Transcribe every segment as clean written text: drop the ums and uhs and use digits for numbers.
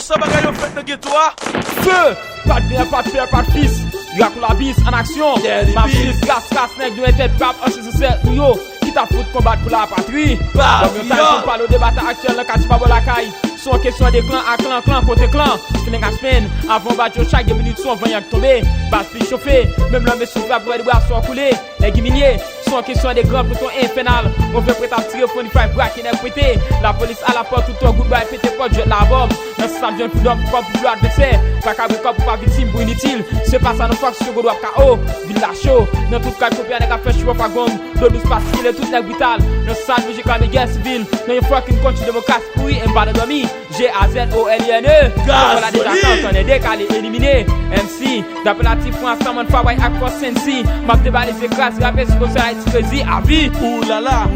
ça bagaille au fait de ghetto? Feu, pas de bien, pas de père, pas de fils. Y'a la bise en action. Ma fils, casse, nèg, nous était pape, en ce c'est yo. Qui t'a foutu combattre pour la patrie? Comme on parle au débat actuel, le cas pas la caille. Son question de clan à clan, côté clan. Feeling a semaine, avant battre chaque 2 minutes, son vent tomber. Bas puis chauffer, même l'homme souffle à boire de boire, soit coulé. Les guiminiers, son question de grands boutons infernal. On veut prêter à tirer pour une fight braque et pété. La police à la porte, tout au goodbye, pété pour jet la bombe. Dans ce samedi, un d'homme pour pouvoir adversaire. Pas qu'à pour pas victime pour inutile. C'est pas ça, nous fox sur Godouap KO. Villa chaud, dans tout cas, copier avec un fait chaud pas gomme. De 12 passes, il est toute la vitale. Dans ce samedi, j'ai quand même guerre civile. Dans une fois qu'une continue démocratie, oui, un bas de dormi. G-A-Z-O-L-I-N-E. Voilà déjà quand on est décalé, éliminé. MC, d'après la type France, ça m'en fait Aqua Sensi. M'a débalisé grâce, rappel sur le salaire de à vie. Oulala,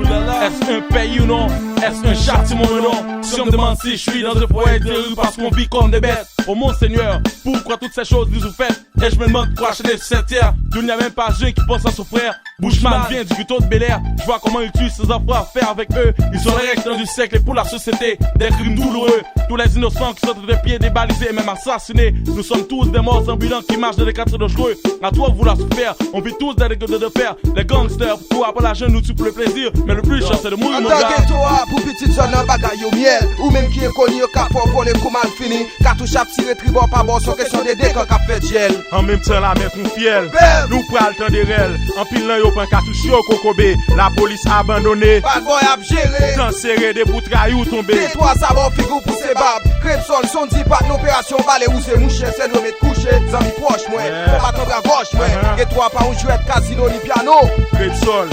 est-ce un pays ou non? Est-ce un châtiment ou non? Si on me demande si je suis dans un foyer de rue parce qu'on vit comme des bêtes. Oh mon Seigneur, pourquoi toutes ces choses nous ont faites? Et je me demande quoi acheter cette terre. Il n'y a même pas un jeune qui pense à son frère. Bushman vient du ghetto de Bel Air. Je vois comment ils tuent ses enfants à faire avec eux. Ils sont les restants du siècle et pour la société. Des crimes douloureux. Tous les innocents qui sont de pieds débalisés et même assassinés. Nous sommes tous des morts ambulants qui marchent dans les quartiers dangereux. À toi vouloir se faire. On vit tous des règles de fer. Les gangsters, pour après la jeune nous tue pour le plaisir. Mais le plus cher c'est de mourir mon gars. En tant que toi, pour petite zone en bagaille au miel. Ou même qui est connu au cap pour les coups mal finis. Cartouche à tirer tribord par bord sans question des décors qu'a fait gel. En même temps la mer confielle. Nous prenons le temps de réel. En pile là yo prend cartouche au kokobé. La police abandonnée. Bad boy a géré. Transféré des boutrailles tombé. T3 ça va figure pour ses babes. Crepson son dit pas d'opération balai où c'est mouché. C'est nous mettre couché. Zami proche moi. On va tomber à gauche moi. Et toi pas un jouet casino ni piano. Crepson.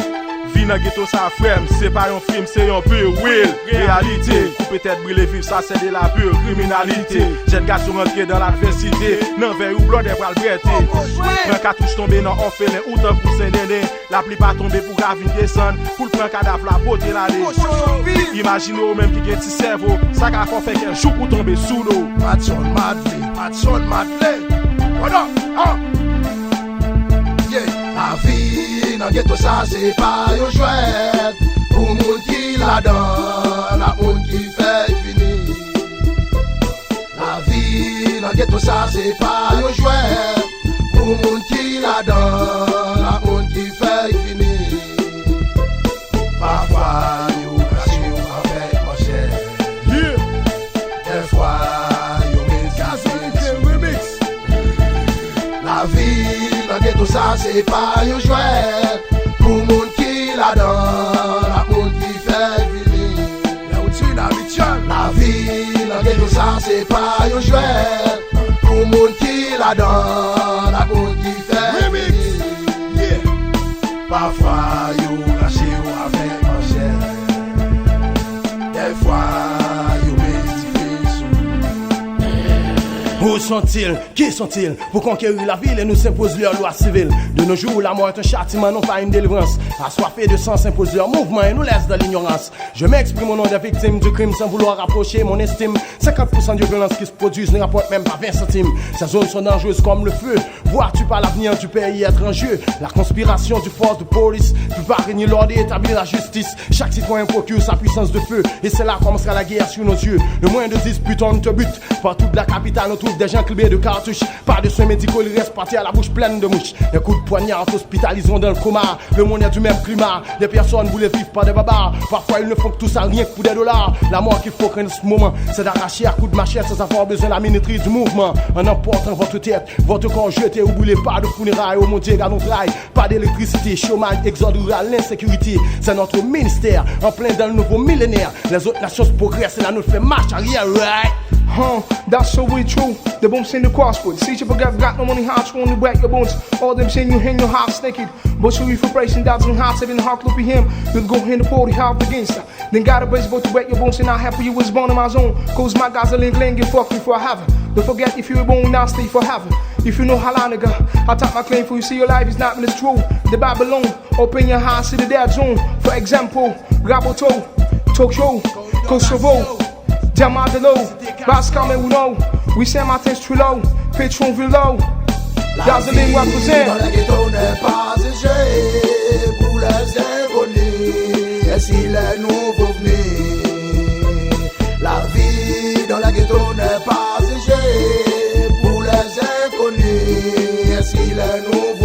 Vie dans ghetto ça frère, c'est pas un film, c'est un pure will. Réalité, peut-être brûler vivre ça c'est de la pure criminalité. Jeune garçon rentré dans l'adversité, non vers ou blanc des bras le breté. Un cartouche tombé dans orphelin ou dans poussin néné. La plupart tombé pour gravir descendre, pour le prendre cadavre la beauté l'aller. Imaginez même qui a un petit cerveau, ça qu'a fait qu'un jour pour tomber sous l'eau. Matson Madley. Voilà, ah. Yeah, la vie dans ghetto ça c'est pas un chouette. Pour moun qui la donne, la moun qui fait finir. La vie dans ghetto ça c'est pas un chouette. Pour moun qui la donne, la moun qui fait finir. Parfois you caché avec mon cher. Des fois you remix. La vie dans ghetto ça c'est pas un chouette. Pour moun qui la donne, la moun qui fait finir. La vie dans ghetto ça c'est pas un chouette. Pour moun qui la donne, la moun qui fait finir. Parfois you caché avec mon cher. Des fois you Où sont-ils? Qui sont-ils? Pour conquérir la ville et nous s'imposer leur loi civile. De nos jours, la mort est un châtiment, non pas une délivrance. Assoiffés de sang s'impose leur mouvement et nous laisse dans l'ignorance. Je m'exprime au nom des victimes du crime sans vouloir rapprocher mon estime. 50% de violences qui se produisent ne rapportent même pas 20 centimes. Ces zones sont dangereuses comme le feu. Vois-tu pas l'avenir du pays être en jeu? La conspiration du force de police peut pas régner l'ordre et établir la justice. Chaque citoyen procure sa puissance de feu. Et c'est là commencera la guerre sur nos yeux. Le moins de disputes on te bute. Partout de la capitale on trouve des gens clibés de cartouches. Pas de soins médicaux, ils restent partis à la bouche pleine de mouches. Des coups de poignard hospitaliseront dans le coma. Le monde est du même climat. Des personnes voulaient vivre par des barbares. Parfois ils ne font que tout ça rien que pour des dollars. La mort qu'il faut craindre en ce moment, c'est d'arracher à coups de machette sans avoir besoin de la minuterie du mouvement. En emportant votre tête, votre corps jeté ou brûlé. Pas de funérailles au monde à notre rail. Pas d'électricité, chômage, exode rural, l'insécurité. C'est notre ministère en plein dans le nouveau millénaire. Les autres nations progressent et là nous fait marche arrière, right? That's so really true. The bones in the crossfoot. See, you forget, got no money, how to break your bones. All them saying you in your house naked. But so if you're pricing down in house, even heart look at him, you'll go in the party, half against her. Then got a baseball to break your bones, and I'm happy you was born in my zone. Cause my guys are link, get fucked before I have it. Don't forget if you're born, now stay for heaven. If you know how long ago, I top my claim for you, see your life is not in this true. The Babylon, open your house to the dead zone. For example, Raboto, Tokyo, Kosovo. Jamadelo, Bass coming, we know. We send my things too low, pitch on low. Dazzling represent. Dans la ghetto n'est pas égé pour les inconnus. Et si les nouveaux venus, la vie dans la ghetto n'est pas égé. Si le nou